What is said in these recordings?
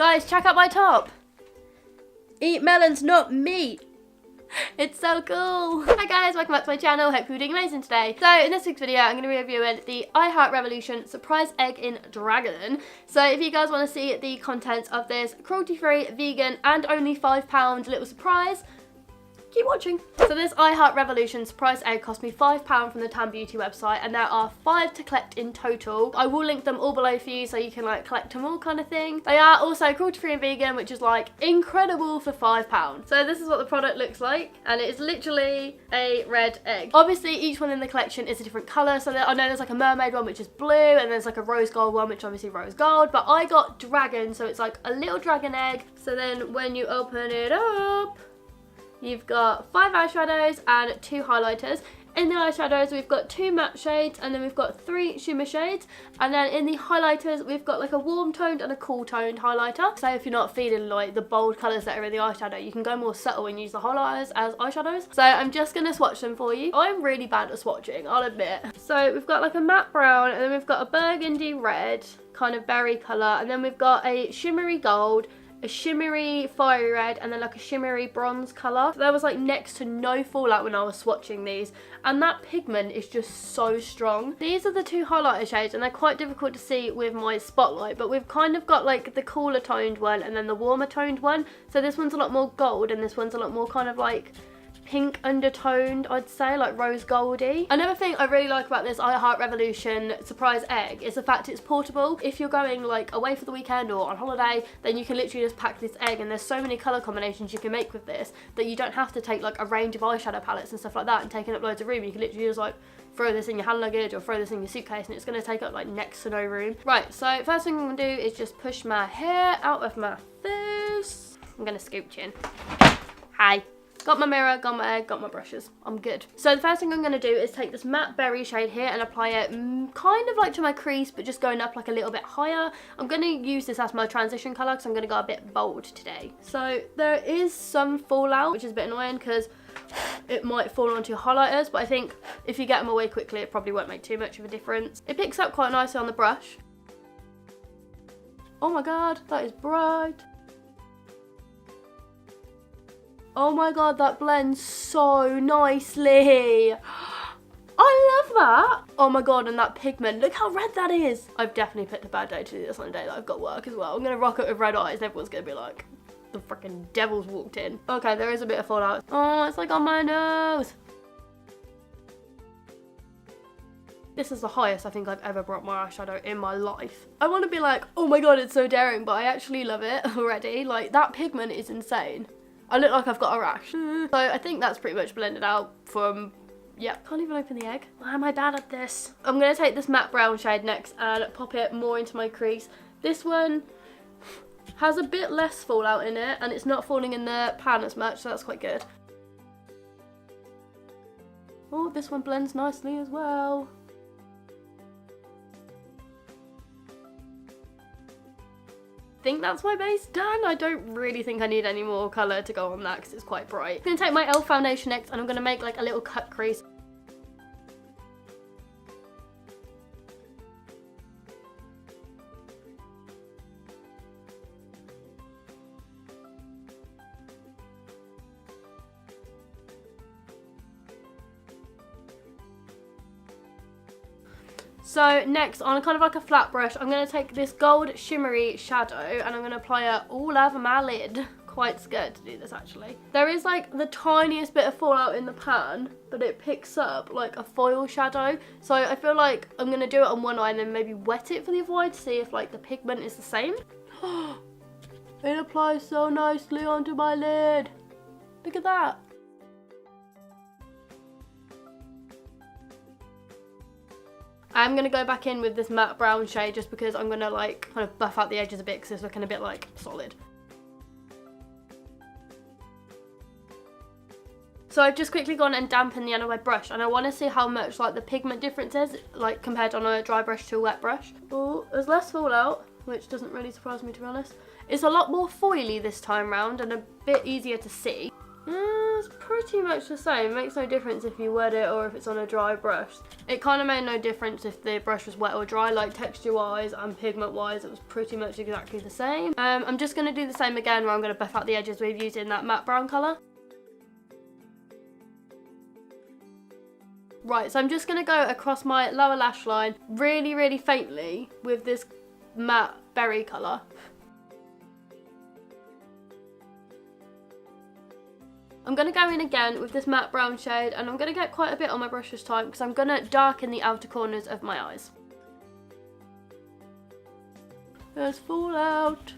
Guys, check out my top. Eat melons, not meat. It's so cool. Hi guys, welcome back to my channel. Hope you're doing amazing today. So in this week's video, I'm going to be reviewing the I Heart Revolution Surprise Egg in Dragon. So if you guys want to see the contents of this cruelty-free, vegan and only £5 little surprise, keep watching. So this I Heart Revolution Surprise Egg cost me £5 from the Beauty website, and there are 5 to collect in total. I will link them all below for you so you can like collect them all kind of thing. They are also cruelty-free and vegan, which is like incredible for £5. So this is what the product looks like, and it is literally a red egg. Obviously each one in the collection is a different colour, so I know there's like a mermaid one which is blue, and there's like a rose gold one which obviously rose gold, but I got dragon, so it's like a little dragon egg. So then when you open it up, you've got 5 eyeshadows and 2 highlighters. In the eyeshadows we've got 2 matte shades, and then we've got 3 shimmer shades, and then in the highlighters we've got like a warm toned and a cool toned highlighter. So if you're not feeling like the bold colours that are in the eyeshadow, you can go more subtle and use the highlighters as eyeshadows. So I'm just going to swatch them for you. I'm really bad at swatching, I'll admit. So we've got like a matte brown, and then we've got a burgundy red kind of berry colour, and then we've got a shimmery gold, a shimmery fiery red, and then like a shimmery bronze colour. So there was like next to no fallout when I was swatching these, and that pigment is just so strong. These are the 2 highlighter shades, and they're quite difficult to see with my spotlight, but we've kind of got like the cooler toned one and then the warmer toned one. So this one's a lot more gold, and this one's a lot more kind of like pink undertoned, I'd say, like rose goldy. Another thing I really like about this I Heart Revolution Surprise Egg is the fact it's portable. If you're going like away for the weekend or on holiday, then you can literally just pack this egg, and there's so many colour combinations you can make with this that you don't have to take like a range of eyeshadow palettes and stuff like that and taking up loads of room. You can literally just like throw this in your hand luggage or throw this in your suitcase, and it's going to take up like next to no room. Right, so first thing I'm going to do is just push my hair out of my face. I'm going to scooch in. Hi. Got my mirror, got my egg, got my brushes. I'm good. So the first thing I'm going to do is take this matte berry shade here and apply it kind of like to my crease, but just going up like a little bit higher. I'm going to use this as my transition colour because I'm going to go a bit bold today. So there is some fallout, which is a bit annoying because it might fall onto your highlighters, but I think if you get them away quickly, it probably won't make too much of a difference. It picks up quite nicely on the brush. Oh my god, that is bright. Oh my god, that blends so nicely. I love that. Oh my god, and that pigment, look how red that is. I've definitely picked a bad day to do this on a day that I've got work as well. I'm going to rock it with red eyes and everyone's going to be like, the freaking devil's walked in. Okay, there is a bit of fallout. Oh, it's like on my nose. This is the highest I think I've ever brought my eyeshadow in my life. I want to be like, oh my god, it's so daring, but I actually love it already. Like, that pigment is insane. I look like I've got a rash. So I think that's pretty much blended out from, yeah. Can't even open the egg. Why am I bad at this? I'm going to take this matte brown shade next and pop it more into my crease. This one has a bit less fallout in it, and it's not falling in the pan as much, so that's quite good. Oh, this one blends nicely as well. I think that's my base done. I don't really think I need any more colour to go on that because it's quite bright. I'm going to take my e.l.f. foundation next, and I'm going to make like a little cut crease. So next, on kind of like a flat brush, I'm going to take this gold shimmery shadow and I'm going to apply it all over my lid. Quite scared to do this actually. There is like the tiniest bit of fallout in the pan, but it picks up like a foil shadow. So I feel like I'm going to do it on one eye and then maybe wet it for the other eye to see if like the pigment is the same. It applies so nicely onto my lid. Look at that. I'm going to go back in with this matte brown shade just because I'm going to like kind of buff out the edges a bit because it's looking a bit like solid. So I've just quickly gone and dampened the end of my brush, and I want to see how much like the pigment difference is like compared on a dry brush to a wet brush. Oh, there's less fallout, which doesn't really surprise me to be honest. It's a lot more foily this time round and a bit easier to see. is pretty much the same. It makes no difference if you wet it or if it's on a dry brush. It kind of made no difference if the brush was wet or dry, like texture wise and pigment wise, it was pretty much exactly the same. I'm just going to do the same again where I'm going to buff out the edges with using that matte brown colour. Right, so I'm just going to go across my lower lash line really, really faintly with this matte berry colour. I'm going to go in again with this matte brown shade, and I'm going to get quite a bit on my brush this time because I'm going to darken the outer corners of my eyes. There's fallout.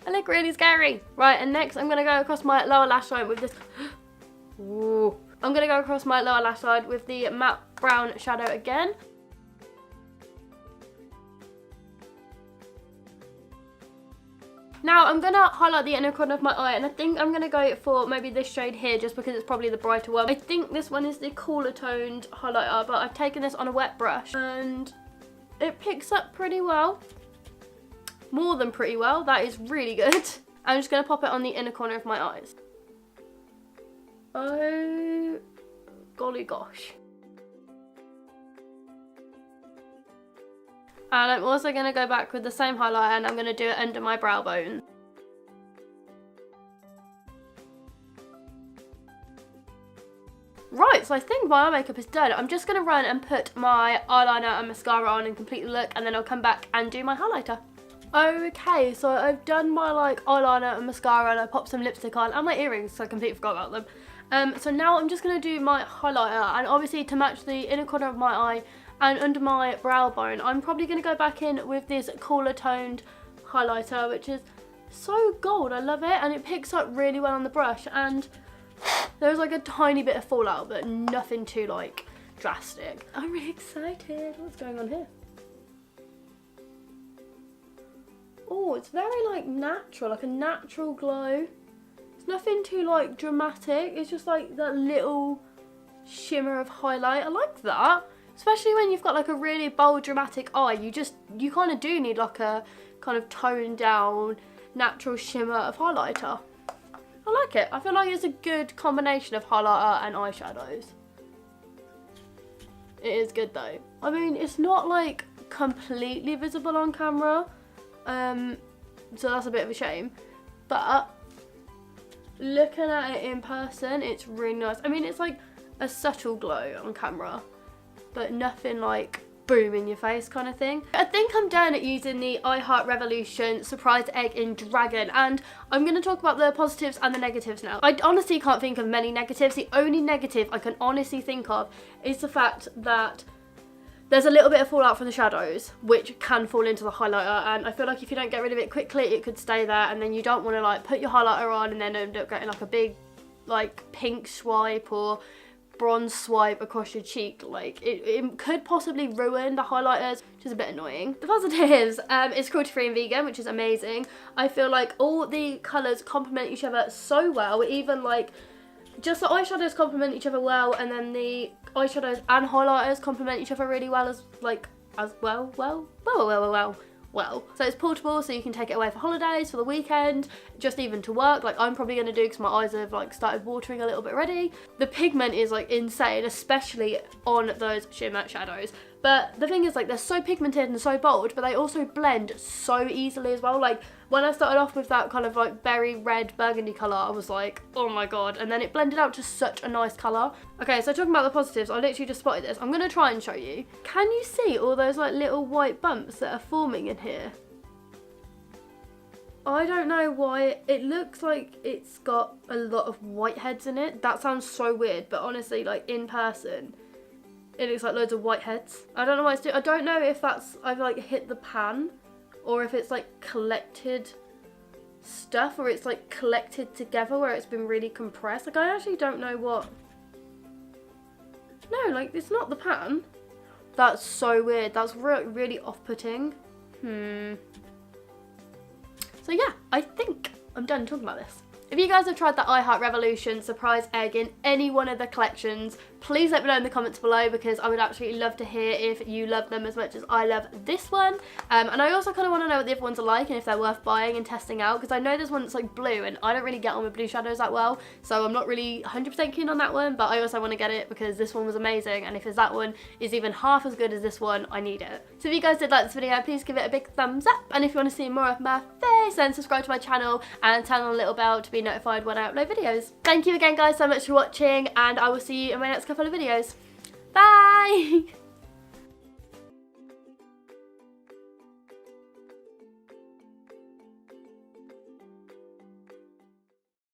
I look really scary. Right, and next I'm going to go across my lower lash line with this... Ooh. I'm going to go across my lower lash line with the matte brown shadow again. Now I'm going to highlight the inner corner of my eye, and I think I'm going to go for maybe this shade here just because it's probably the brighter one. I think this one is the cooler toned highlighter, but I've taken this on a wet brush and it picks up pretty well. More than pretty well, that is really good. I'm just going to pop it on the inner corner of my eyes. Oh, golly gosh. And I'm also going to go back with the same highlighter and I'm going to do it under my brow bone. Right, so I think my eye makeup is done. I'm just going to run and put my eyeliner and mascara on and complete the look, and then I'll come back and do my highlighter. Okay, so I've done my eyeliner and mascara, and I popped some lipstick on and my earrings, so I completely forgot about them. So now I'm just going to do my highlighter, and obviously to match the inner corner of my eye and under my brow bone, I'm probably going to go back in with this cooler toned highlighter, which is so gold. I love it, and it picks up really well on the brush, and there's like a tiny bit of fallout, but nothing too drastic. I'm really excited. What's going on here? Oh, it's very natural, like a natural glow. It's nothing too dramatic. It's just that little shimmer of highlight. I like that. Especially when you've got a really bold dramatic eye, you kind of do need a kind of toned down natural shimmer of highlighter. I like it. I feel like it's a good combination of highlighter and eyeshadows. It is good though. I mean, it's not completely visible on camera, so that's a bit of a shame, but looking at it in person, it's really nice. I mean, it's a subtle glow on camera, but nothing boom in your face kind of thing. I think I'm done at using the I Heart Revolution Surprise Egg in Dragon, and I'm going to talk about the positives and the negatives now. I honestly can't think of many negatives. The only negative I can honestly think of is the fact that there's a little bit of fallout from the shadows, which can fall into the highlighter, and I feel like if you don't get rid of it quickly, it could stay there, and then you don't want to put your highlighter on and then end up getting a big pink swipe or bronze swipe across your cheek. It could possibly ruin the highlighters, which is a bit annoying. The positives, it's cruelty free and vegan, which is amazing. I feel like all the colours complement each other so well, even just the eyeshadows complement each other well, and then the eyeshadows and highlighters complement each other really well as well. So it's portable, so you can take it away for holidays, for the weekend, just even to work, I'm probably going to do because my eyes have started watering a little bit already. The pigment is insane, especially on those shimmer shadows. But the thing is, they're so pigmented and so bold, but they also blend so easily as well. When I started off with that kind of berry red burgundy colour, I was oh my god, and then it blended out to such a nice colour. Okay, so talking about the positives, I literally just spotted this. I'm going to try and show you. Can you see all those little white bumps that are forming in here? I don't know why. It looks like it's got a lot of whiteheads in it. That sounds so weird, but honestly, in person, it looks like loads of whiteheads. I don't know why it's doing. I don't know if that's I've hit the pan, or if it's collected stuff, or it's collected together where it's been really compressed. I actually don't know what. No, it's not the pan. That's so weird. That's really off-putting. So yeah, I think I'm done talking about this. If you guys have tried the I Heart Revolution Surprise Egg in any one of the collections, please let me know in the comments below, because I would absolutely love to hear if you love them as much as I love this one. And I also kind of want to know what the other ones are like and if they're worth buying and testing out, because I know there's one that's like blue and I don't really get on with blue shadows that well, so I'm not really 100% keen on that one, but I also want to get it because this one was amazing, and if that one is even half as good as this one, I need it. So if you guys did like this video, please give it a big thumbs up, and if you want to see more of my face, then subscribe to my channel and turn on the little bell to be notified when I upload videos. Thank you again guys so much for watching, and I will see you in my next couple of videos. Bye!